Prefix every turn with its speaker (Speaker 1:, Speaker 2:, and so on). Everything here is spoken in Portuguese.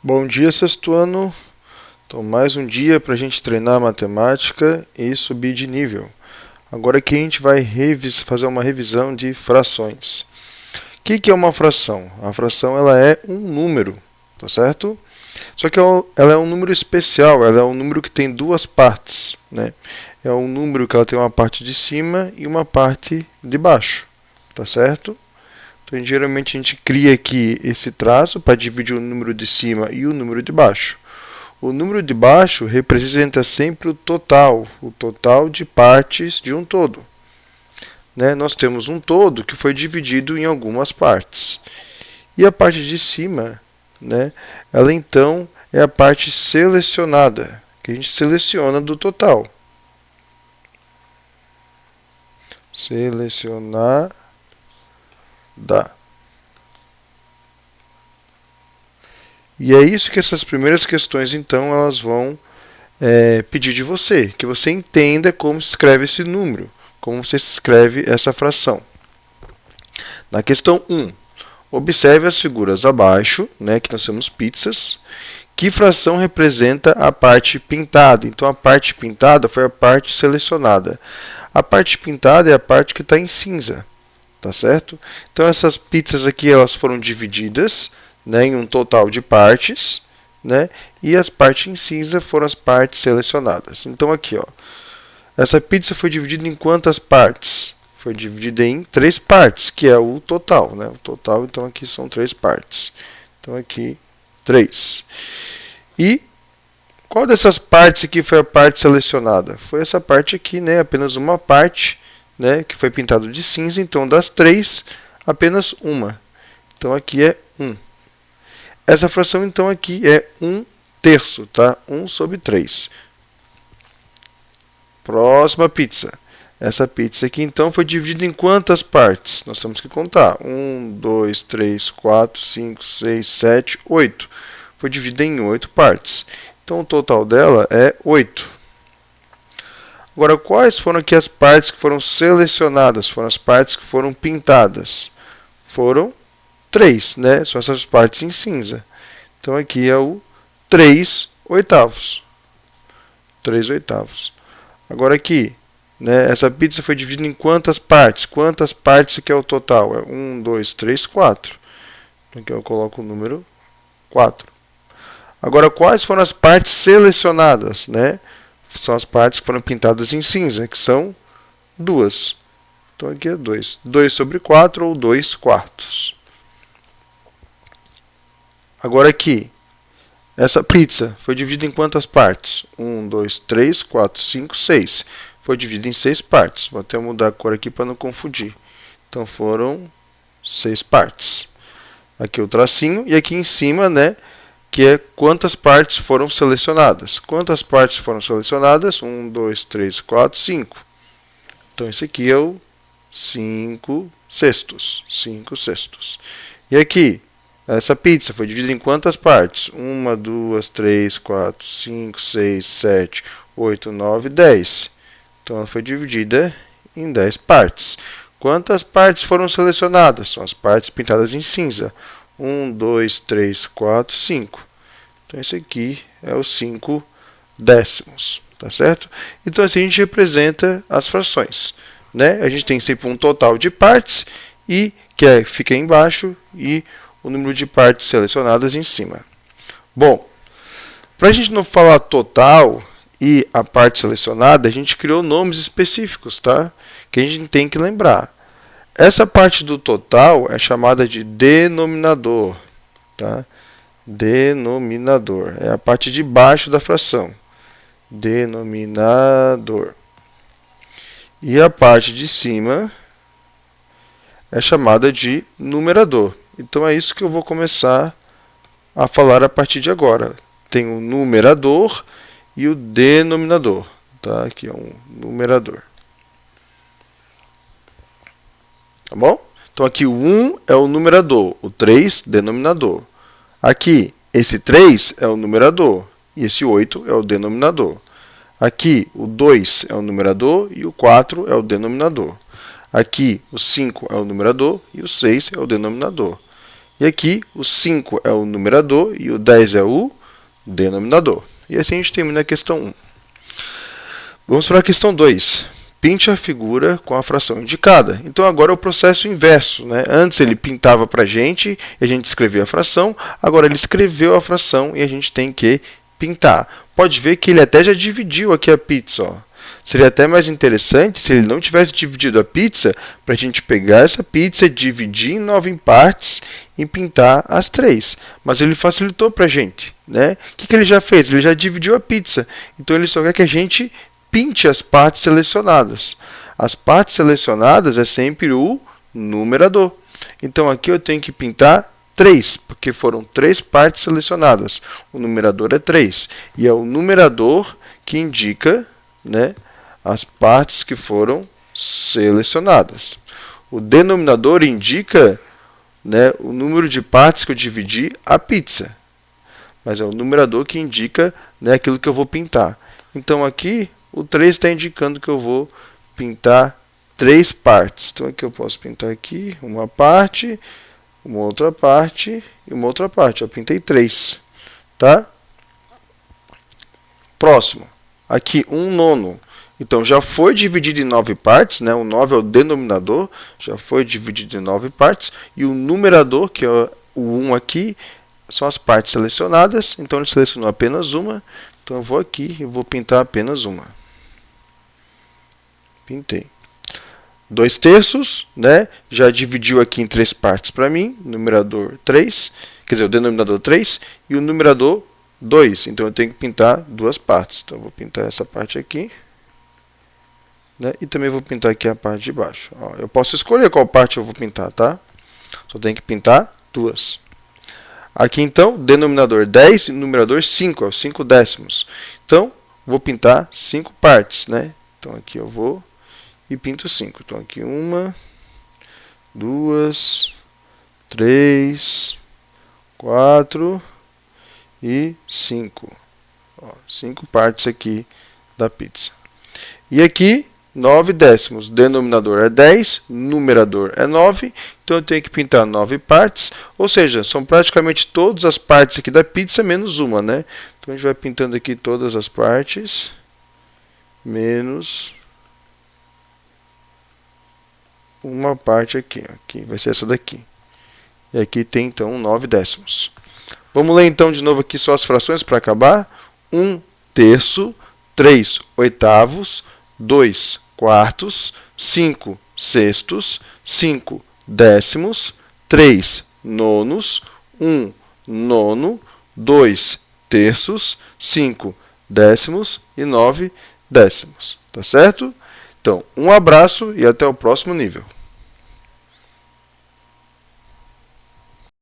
Speaker 1: Bom dia, sexto ano. Então, mais um dia para a gente treinar matemática e subir de nível. Agora aqui a gente vai fazer uma revisão de frações. O que é uma fração? A fração ela é um número, tá certo? Só que ela é um número especial, ela é um número que tem duas partes, né? É um número que ela tem uma parte de cima e uma parte de baixo, tá certo? Então, geralmente a gente cria aqui esse traço para dividir o número de cima e o número de baixo. O número de baixo representa sempre o total de partes de um todo. Né? Nós temos um todo que foi dividido em algumas partes. E a parte de cima, né, ela então é a parte selecionada, que a gente seleciona do total. Selecionada. E é isso que essas primeiras questões, então, elas vão pedir de você, que você entenda como se escreve esse número, como você escreve essa fração. Na questão 1, observe as figuras abaixo, né, que nós temos pizzas. Que fração representa a parte pintada? Então, a parte pintada foi a parte selecionada. A parte pintada é a parte que está em cinza, tá certo? Então, essas pizzas aqui elas foram divididas, né, em um total de partes, né, e as partes em cinza foram as partes selecionadas. Então, aqui, ó, essa pizza foi dividida em quantas partes? Foi dividida em 3 partes, que é o total, né? O total, então, aqui são 3 partes. Então, aqui, 3. E qual dessas partes aqui foi a parte selecionada? Foi essa parte aqui, né? Apenas uma parte, né? Que foi pintado de cinza. Então, das 3, apenas uma. Então, aqui é 1. Essa fração, então, aqui é 1/3, tá? 1/3. Próxima pizza. Essa pizza aqui, então, foi dividida em quantas partes? Nós temos que contar. 1, 2, 3, 4, 5, 6, 7, 8. Foi dividida em 8 partes. Então, o total dela é 8. Agora, quais foram aqui as partes que foram selecionadas? Foram as partes que foram pintadas. Foram 3, né? São essas partes em cinza. Então, aqui é o 3/8. 3/8. Agora aqui, né, essa pizza foi dividida em quantas partes? Quantas partes que é o total? É 1, 2, 3, 4. Aqui eu coloco o número 4. Agora, quais foram as partes selecionadas? Né? São as partes que foram pintadas em cinza, que são 2. Então, aqui é 2. 2/4 ou 2/4. Agora aqui, essa pizza foi dividida em quantas partes? 1, 2, 3, 4, 5, 6. Foi dividida em 6 partes. Vou até mudar a cor aqui para não confundir. Então, foram 6 partes. Aqui o tracinho. E aqui em cima, né, que é quantas partes foram selecionadas. Quantas partes foram selecionadas? 1, 2, 3, 4, 5. Então, esse aqui é o 5/6. 5/6. E aqui, essa pizza foi dividida em quantas partes? 1, 2, 3, 4, 5, 6, 7, 8, 9, 10. Então, ela foi dividida em 10 partes. Quantas partes foram selecionadas? São as partes pintadas em cinza. 1, 2, 3, 4, 5. Então, esse aqui é o 5/10. Tá certo? Então, assim a gente representa as frações. Né? A gente tem sempre um total de partes, e que fica embaixo, e o número de partes selecionadas em cima. Bom, para a gente não falar total e a parte selecionada, a gente criou nomes específicos, tá? Que a gente tem que lembrar. Essa parte do total é chamada de denominador, tá? Denominador é a parte de baixo da fração. Denominador. E a parte de cima é chamada de numerador. Então é isso que eu vou começar a falar a partir de agora. Tem o numerador e o denominador, tá? Aqui é um numerador. Tá bom? Então aqui o 1 é o numerador, o 3 denominador. Aqui, esse 3 é o numerador e esse 8 é o denominador. Aqui, o 2 é o numerador e o 4 é o denominador. Aqui, o 5 é o numerador e o 6 é o denominador. E aqui o 5 é o numerador e o 10 é o denominador. E assim a gente termina a questão 1. Vamos para a questão 2. Pinte a figura com a fração indicada. Então agora é o processo inverso, né? Antes ele pintava para a gente e a gente escrevia a fração. Agora ele escreveu a fração e a gente tem que pintar. Pode ver que ele até já dividiu aqui a pizza. Ó. Seria até mais interessante se ele não tivesse dividido a pizza, para a gente pegar essa pizza, dividir em 9 partes e pintar as 3. Mas ele facilitou para a gente, né? O que ele já fez? Ele já dividiu a pizza. Então ele só quer que a gente pinte as partes selecionadas. As partes selecionadas é sempre o numerador. Então aqui eu tenho que pintar 3, porque foram 3 partes selecionadas. O numerador é 3. E é o numerador que indica, né, as partes que foram selecionadas. O denominador indica, né, o número de partes que eu dividi a pizza. Mas é o numerador que indica, né, aquilo que eu vou pintar. Então aqui o 3 está indicando que eu vou pintar 3 partes. Então aqui eu posso pintar aqui uma parte, uma outra parte e uma outra parte. Eu pintei 3. Tá? Próximo. Aqui 1/9. Então já foi dividido em 9 partes, né? O 9 é o denominador, já foi dividido em 9 partes. E o numerador, que é o 1 aqui, são as partes selecionadas. Então ele selecionou apenas uma. Então eu vou aqui e vou pintar apenas uma. Pintei. 2/3, né? Já dividiu aqui em 3 partes para mim. Numerador 3, quer dizer, o denominador 3 e o numerador 2. Então eu tenho que pintar 2 partes. Então eu vou pintar essa parte aqui, né? E também vou pintar aqui a parte de baixo. Ó, eu posso escolher qual parte eu vou pintar, tá? Só tenho que pintar 2. Aqui então, denominador 10 e numerador 5, é o 5/10. Então, vou pintar 5 partes, né? Então aqui eu vou e pinto 5. Então aqui 1, 2, 3, 4 e 5. 5 partes aqui da pizza. E aqui 9/10. Denominador é 10, numerador é 9. Então eu tenho que pintar 9 partes. Ou seja, são praticamente todas as partes aqui da pizza, menos uma, né? Então a gente vai pintando aqui todas as partes, menos uma parte aqui. Aqui vai ser essa daqui. E aqui tem então 9/10. Vamos ler então de novo aqui só as frações para acabar. 1/3, 3/8, 2/4, 5/6, 5/10, 3/9, 1/9, 2/3, 5/10 e 9/10. Tá certo? Então, um abraço e até o próximo nível.